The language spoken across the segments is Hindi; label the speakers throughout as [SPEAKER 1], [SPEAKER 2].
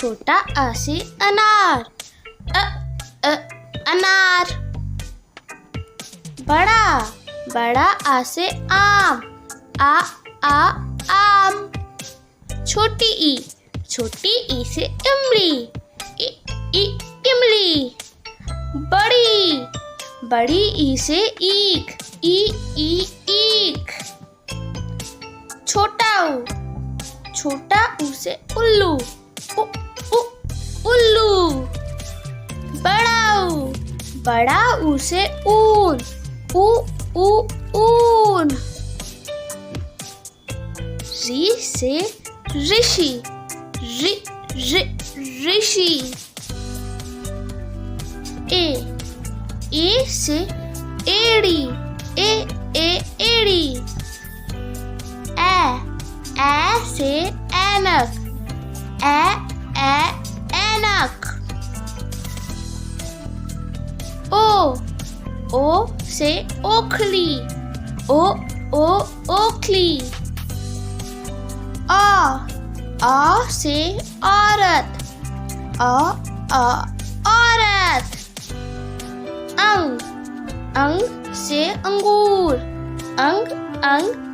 [SPEAKER 1] छोटा आ से अनार, अनार। बड़ा आ से आम, आम। छोटी ई से इमली, इमली। बड़ी ई से ईख, ईख। छोटा ऊ से उल्लू, उल्लू। बड़ा ऊ से ऊन, ऊन। री से ऋषि, ऋषि। ए से एड़ी, एड़ी। ए से ऐनक, ऐनक। ओ से ओखली, ओखली। आ से औरत, औरत। अंग से अंगूर,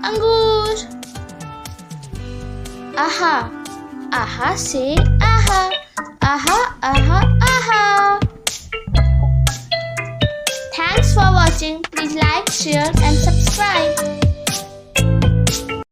[SPEAKER 1] अंगूर। आहा से आहा, आहा। Thanks for watching. Please like, share and subscribe.